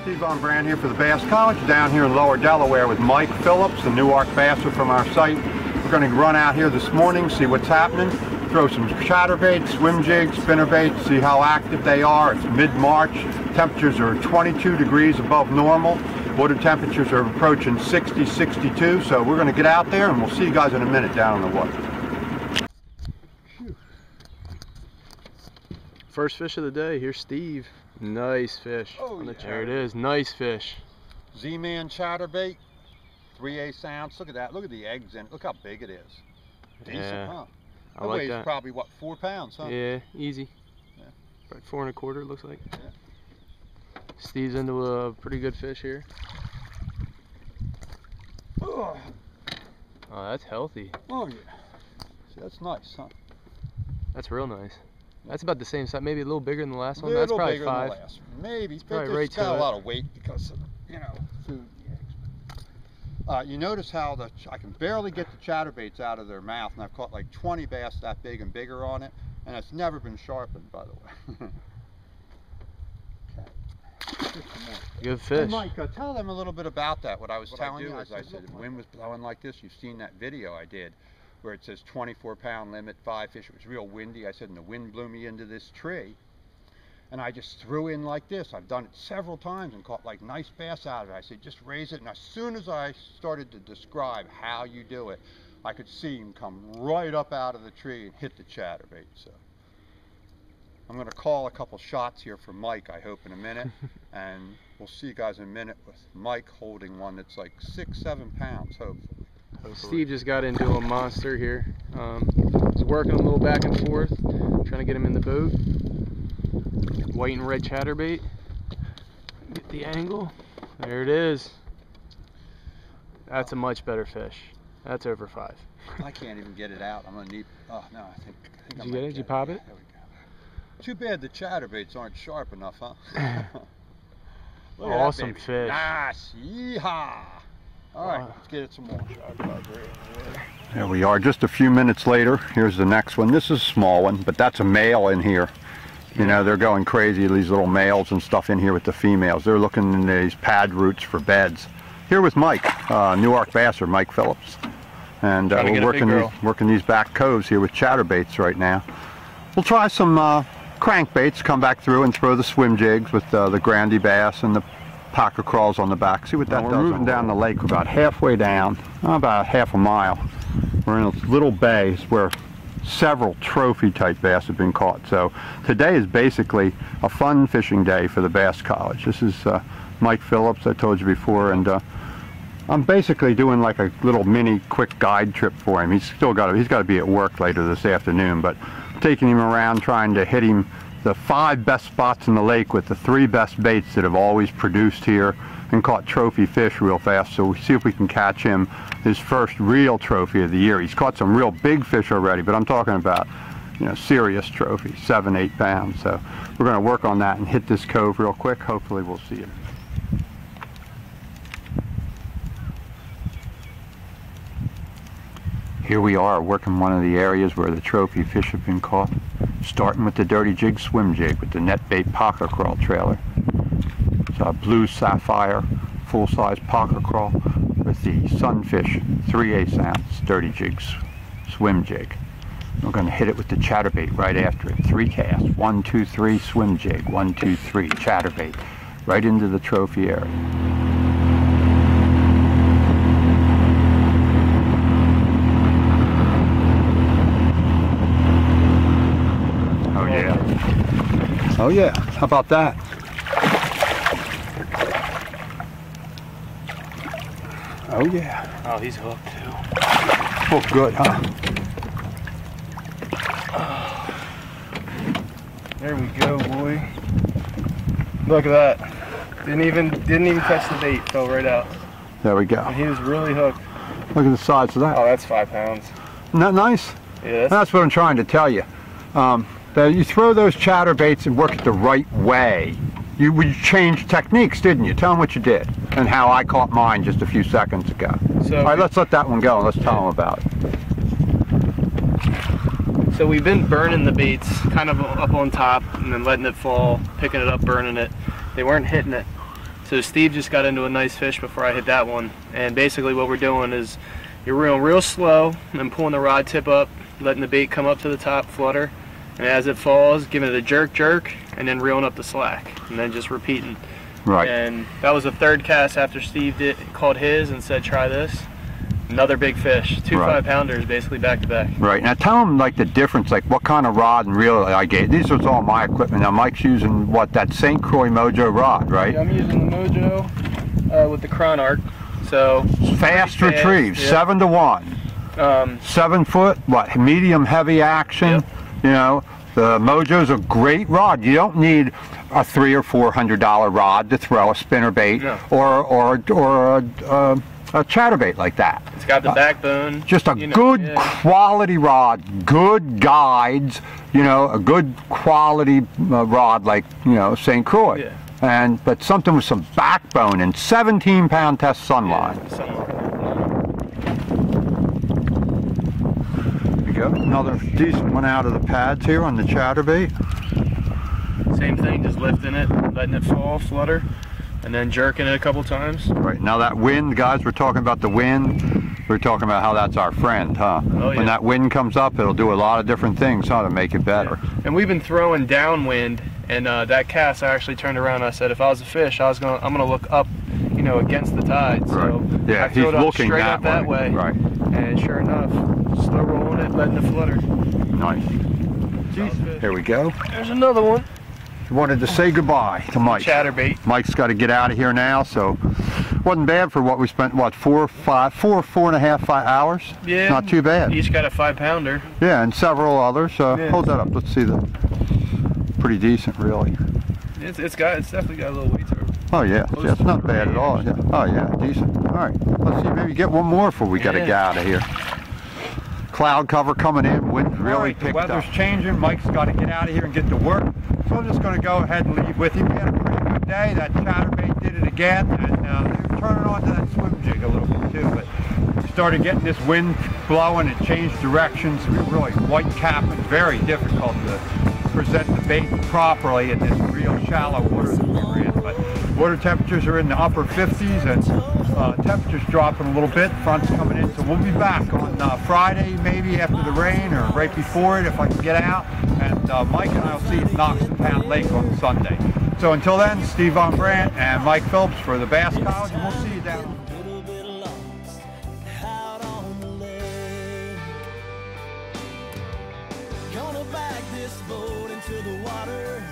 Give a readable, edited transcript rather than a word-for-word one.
Steve on Brand here for the Bass College down here in Lower Delaware with Mike Phillips, the Newark basser from our site. We're going to run out here this morning, see what's happening, throw some chatterbaits, swim jigs, spinnerbaits, see how active they are. It's mid-March. Temperatures are 22 degrees above normal. Water temperatures are approaching 60, 62. So we're going to get out there and we'll see you guys in a minute down in the water. First fish of the day. Here's Steve. Nice fish. Oh, yeah. There it is. Nice fish. Z-Man chatterbait, 3/8 ounce. Look at that. Look at the eggs in it. Look how big it is. Decent, Yeah, huh? I like weighs that. Probably what, 4 pounds, huh? Yeah, easy. Yeah. Right, 4 1/4 it looks like. Yeah. Steve's into a pretty good fish here. Oh, Oh, that's healthy. oh yeah. See, that's nice, huh? That's real nice. That's about the same size, maybe a little bigger than the last one. Little That's probably bigger 5. than the last. Maybe, It's but probably it's right got to a lot it. of weight because of, you know, food. You notice how I can barely get the chatterbaits out of their mouth, and I've caught like 20 bass that big and bigger on it, and it's never been sharpened, by the way. Okay. Good Hey, fish. Mike, tell them a little bit about that. What I was telling you, as I said, the wind was blowing like this. You've seen that video I did where it says 24-pound limit, 5 fish. It was real windy. I said, and the wind blew me into this tree. And I just threw in like this. I've done it several times and caught like nice bass out of it. I said, just raise it. And as soon as I started to describe how you do it, I could see him come right up out of the tree and hit the chatterbait. So I'm going to call a couple shots here for Mike, I hope, in a minute. And we'll see you guys in a minute with Mike holding one that's like 6-7 pounds, hopefully. Steve just got into a monster here. He's working a little back and forth, trying to get him in the boat. White and red chatterbait. Get the angle. There it is. That's a much better fish. That's over 5. I can't even get it out. I'm gonna need. Oh no, I think Did I you might get it? Did you pop it? There we go. Too bad the chatterbaits aren't sharp enough, huh? Look at that Awesome baby. fish. Nice. Yeehaw. All right, let's get it some more. There we are, just a few minutes later. Here's the next one. This is a small one, but that's a male in here. You know, they're going crazy, these little males and stuff in here with the females. They're looking in these pad roots for beds. Here with Mike, Newark basser, Mike Phillips. And we're working these back coves here with chatterbaits right now. We'll try some crankbaits, come back through and throw the swim jigs with the Grandy bass and the pocket crawls on the back. See what that does. We're moving down the lake. We're about halfway down, about half a mile. We're in a little bay where several trophy type bass have been caught. So today is basically a fun fishing day for the Bass College. This is Mike Phillips, I told you before, and I'm basically doing like a little mini quick guide trip for him. He's got to be at work later this afternoon, but taking him around trying to hit him the 5 best spots in the lake with the 3 best baits that have always produced here and caught trophy fish real fast. So we see if we can catch him his first real trophy of the year. He's caught some real big fish already, but I'm talking about, you know, serious trophy, 7-8 pounds. So we're going to work on that and hit this cove real quick. Hopefully we'll see it. Here we are working one of the areas where the trophy fish have been caught, starting with the Dirty Jig swim jig with the net bait pocket crawl trailer. It's a blue sapphire full-size pocket crawl with the Sunfish 3/8 ounce Dirty Jig swim jig. We're going to hit it with the chatterbait right after it. 3 casts, 1, 2, 3 swim jig, 1, 2, 3 chatterbait right into the trophy area. Oh yeah, how about that? Oh yeah. Oh, he's hooked too. Oh good, huh? There we go, boy. Look at that. Didn't even touch the bait, fell right out. There we go. And he was really hooked. Look at the size of that. Oh, that's 5 pounds. Isn't that nice? Yeah. That's what I'm trying to tell you. That you throw those chatterbaits and work it the right way. You changed techniques, didn't you? Tell them what you did and how I caught mine just a few seconds ago. So, all right, let's let that one go and let's tell them about it. So we've been burning the baits kind of up on top and then letting it fall, picking it up, burning it. They weren't hitting it. So Steve just got into a nice fish before I hit that one, and basically what we're doing is you're reeling real slow and then pulling the rod tip up, letting the bait come up to the top, flutter, and as it falls, giving it a jerk, and then reeling up the slack, and then just repeating. Right. And that was the third cast after Steve caught his and said, try this. Another big fish, two 5-pounders basically back to back. Right. Now tell them like the difference, like what kind of rod and reel I gave. These are all my equipment. Now Mike's using what, that St. Croix Mojo rod, right? Yeah, I'm using the Mojo with the Chronarch. So fast retrieve, yep. 7 to 1. 7 foot, what, medium heavy action. Yep. You know, the Mojo's a great rod. You don't need a $300 or $400 rod to throw a spinnerbait or a chatterbait like that. It's got the backbone. Just a good quality rod, good guides, you know, a good quality rod like, you know, St. Croix. Yeah. But something with some backbone and 17-pound test sunline. There we go. Another decent one out of the pads here on the chatterbait. Same thing, just lifting it, letting it fall, flutter, and then jerking it a couple times. Right, now that wind, guys, we're talking about the wind. We're talking about how that's our friend, huh? Oh, yeah. When that wind comes up, it'll do a lot of different things, huh, to make it better. Yeah. And we've been throwing downwind, and that cast, I actually turned around and I said, if I was a fish, I'm gonna look up, you know, against the tide. Right. So yeah, I threw it up looking straight up that way. Right. And sure enough, slow rolling it, letting it flutter. Nice. Here we go. There's another one. Wanted to say goodbye to Mike. Chatterbait. Mike's got to get out of here now, so wasn't bad for what we spent. What, 4 and a half, 5 hours? Yeah. Not too bad. Each got a 5-pounder. Yeah, and several others. Hold that up. Let's see the. Pretty decent, really. It's definitely got a little weight to it. Oh yeah, it's not bad at all. Yeah. Oh yeah, decent. All right, let's see. Maybe get one more before we got to get out of here. Cloud cover coming in. Wind really picked up. The weather's changing. Mike's got to get out of here and get to work. So I'm just going to go ahead and leave with you. We had a pretty good day. That chatterbait did it again, and turning on to that swim jig a little bit too. But we started getting this wind blowing. It changed directions. We were really white capping. Very difficult to present the bait properly in this real shallow water that we were in. But water temperatures are in the upper 50s, and temperatures dropping a little bit. Front's coming in, so we'll be back on Friday, maybe after the rain or right before it if I can get out. And Mike and I will see you at Knox and Pound Lake on Sunday. So until then, Steve Von Brandt and Mike Phillips for the Bass College, and we'll see you down. Gonna back this boat into the water.